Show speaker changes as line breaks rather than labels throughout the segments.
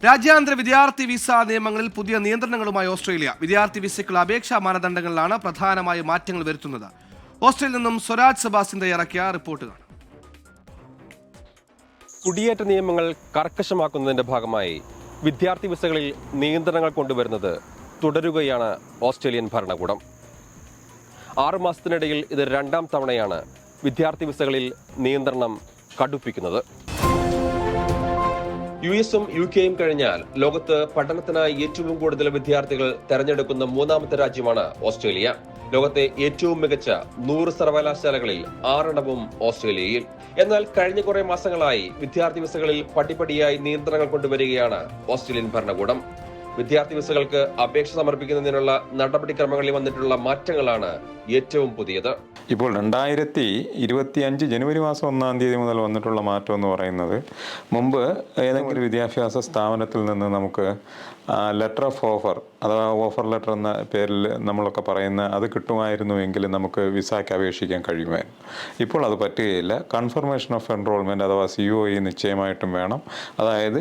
രാജ്യാന്തര വിദ്യാർത്ഥി വിസ നിയമങ്ങളിൽ പുതിയ നിയന്ത്രണങ്ങളുമായി ഓസ്ട്രേലിയ. വിദ്യാർത്ഥി വിസയ്ക്കുള്ള അപേക്ഷാ മാനദണ്ഡങ്ങളിലാണ് പ്രധാനമായ മാറ്റങ്ങൾ വരുത്തുന്നത്. ഓസ്ട്രേലിയയിൽ നിന്നും സ്വരാജ് സെബാസ്റ്റ്യൻ തയ്യാറാക്കിയ റിപ്പോർട്ട് കാണാം.
കുടിയേറ്റ നിയമങ്ങൾ കർക്കശമാക്കുന്നതിന്റെ ഭാഗമായി വിദ്യാർത്ഥി വിസകളിൽ നിയന്ത്രണങ്ങൾ കൊണ്ടുവരുന്നത് തുടരുകയാണ് ഓസ്ട്രേലിയൻ ഭരണകൂടം. 6 മാസത്തിനിടയിൽ ഇത് 2ാം തവണയാണ് വിദ്യാർത്ഥി വിസകളിൽ നിയന്ത്രണം കടുപ്പിക്കുന്നത്. US-ഉം UK-യും കഴിഞ്ഞാൽ ലോകത്ത് പഠനത്തിനായി ഏറ്റവും കൂടുതൽ വിദ്യാർത്ഥികൾ തെരഞ്ഞെടുക്കുന്ന 3ാമത്തെ രാജ്യമാണ് ഓസ്ട്രേലിയ. ലോകത്തെ ഏറ്റവും മികച്ച 100 സർവകലാശാലകളിൽ 6 ഓസ്ട്രേലിയയിൽ. എന്നാൽ കഴിഞ്ഞ കുറെ മാസങ്ങളായി വിദ്യാർത്ഥി വിസകളിൽ പടിപടിയായി നിയന്ത്രണങ്ങൾ കൊണ്ടുവരികയാണ് ഓസ്ട്രേലിയൻ ഭരണകൂടം. വിദ്യാർത്ഥി വിസകൾക്ക് അപേക്ഷ സമർപ്പിക്കുന്നതിനുള്ള നടപടിക്രമങ്ങളിൽ വന്നിട്ടുള്ള മാറ്റങ്ങളാണ് ഏറ്റവും പുതിയത്.
ഇപ്പോൾ 2025 ജനുവരി മാസം 1-ാം തീയതി മുതൽ വന്നിട്ടുള്ള മാറ്റം എന്ന് പറയുന്നത്, മുമ്പ് ഏതെങ്കിലും വിദ്യാഭ്യാസ സ്ഥാപനത്തിൽ നിന്ന് നമുക്ക് ലെറ്റർ ഓഫ് ഓഫർ അഥവാ ഓഫർ ലെറ്റർ എന്ന പേരിൽ നമ്മളൊക്കെ പറയുന്ന അത് കിട്ടുമായിരുന്നുവെങ്കിൽ നമുക്ക് വിസയ്ക്ക് അപേക്ഷിക്കാൻ കഴിയുമായിരുന്നു. ഇപ്പോൾ അത് പറ്റുകയില്ല. കൺഫർമേഷൻ ഓഫ് എൻറോൾമെൻറ്റ് അഥവാ COE നിശ്ചയമായിട്ടും വേണം. അതായത്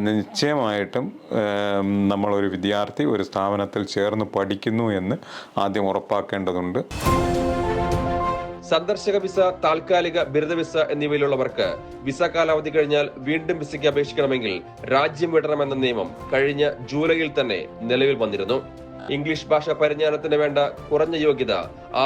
നിശ്ചയമായിട്ടും നമ്മളൊരു വിദ്യാർത്ഥി ഒരു സ്ഥാപനത്തിൽ ചേർന്ന് പഠിക്കുന്നു എന്ന് ആദ്യം ഉറപ്പാക്കേണ്ടതുണ്ട്.
സന്ദർശക വിസ, താൽക്കാലിക ബിരുദ വിസ എന്നിവയിലുള്ളവർക്ക് വിസ കാലാവധി കഴിഞ്ഞാൽ വീണ്ടും വിസയ്ക്ക് അപേക്ഷിക്കണമെങ്കിൽ രാജ്യം വിടണമെന്ന നിയമം കഴിഞ്ഞ ജൂലൈയിൽ തന്നെ നിലവിൽ വന്നിരുന്നു. ഇംഗ്ലീഷ് ഭാഷ പരിജ്ഞാനത്തിന് വേണ്ട കുറഞ്ഞ യോഗ്യത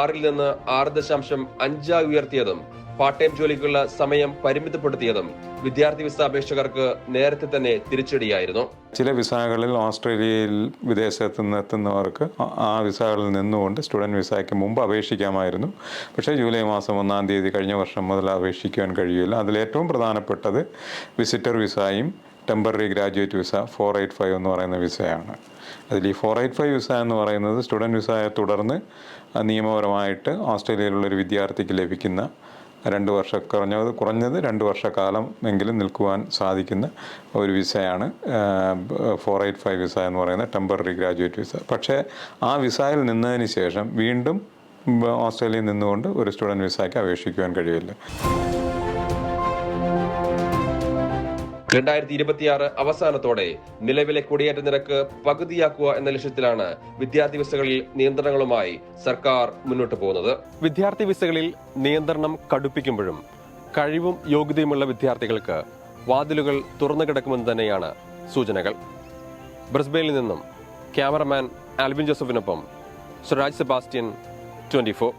6-ൽ നിന്ന് 6.5 ഉയർത്തിയതും പാർട്ട് ടൈം ജോലിക്കുള്ള സമയം പരിമിതപ്പെടുത്തിയതും വിദ്യാർത്ഥി വിസ അപേക്ഷകർക്ക് നേരത്തെ തന്നെ തിരിച്ചടിയായിരുന്നു.
ചില വിസകളിൽ ഓസ്ട്രേലിയയിൽ വിദേശത്ത് നിന്ന് എത്തുന്നവർക്ക് ആ വിസകളിൽ നിന്നുകൊണ്ട് സ്റ്റുഡൻറ് വിസയ്ക്ക് മുമ്പ് അപേക്ഷിക്കാമായിരുന്നു. പക്ഷേ ജൂലൈ മാസം 1-ാം തീയതി കഴിഞ്ഞ വർഷം മുതൽ അപേക്ഷിക്കാൻ കഴിയില്ല. അതിലേറ്റവും പ്രധാനപ്പെട്ടത് വിസിറ്റർ വിസയും ടെമ്പററി ഗ്രാജുവേറ്റ് വിസ 485 എന്ന് പറയുന്ന വിസയാണ്. അതിൽ ഈ 485 വിസ എന്ന് പറയുന്നത് സ്റ്റുഡൻറ് വിസയെ തുടർന്ന് നിയമപരമായിട്ട് ഓസ്ട്രേലിയയിലുള്ളൊരു വിദ്യാർത്ഥിക്ക് ലഭിക്കുന്ന 2 വർഷം കുറഞ്ഞത് 2 വർഷക്കാലം എങ്കിലും നിൽക്കുവാൻ സാധിക്കുന്ന ഒരു വിസയാണ് 485 വിസ എന്ന് പറയുന്ന ടെമ്പററി ഗ്രാജുവേറ്റ് വിസ. പക്ഷേ ആ വിസയിൽ നിന്നതിന് ശേഷം വീണ്ടും ഓസ്ട്രേലിയയിൽ നിന്നുകൊണ്ട് ഒരു സ്റ്റുഡൻറ് വിസയ്ക്ക് അപേക്ഷിക്കുവാൻ കഴിയില്ല.
2026 അവസാനത്തോടെ നിലവിലെ കുടിയേറ്റ നിരക്ക് പകുതിയാക്കുക എന്ന ലക്ഷ്യത്തിലാണ് വിദ്യാർത്ഥി വിസകളിൽ നിയന്ത്രണങ്ങളുമായി സർക്കാർ മുന്നോട്ട് പോകുന്നത്. വിദ്യാർത്ഥി വിസകളിൽ നിയന്ത്രണം കടുപ്പിക്കുമ്പോഴും കഴിവും യോഗ്യതയുമുള്ള വിദ്യാർത്ഥികൾക്ക് വാതിലുകൾ തുറന്നു കിടക്കുമെന്ന് തന്നെയാണ് സൂചനകൾ. ബ്രിസ്ബെയിനിൽ നിന്നും ക്യാമറമാൻ ആൽവിൻ ജോസഫിനൊപ്പം സ്വരാജ് സെബാസ്റ്റ്യൻ, 24.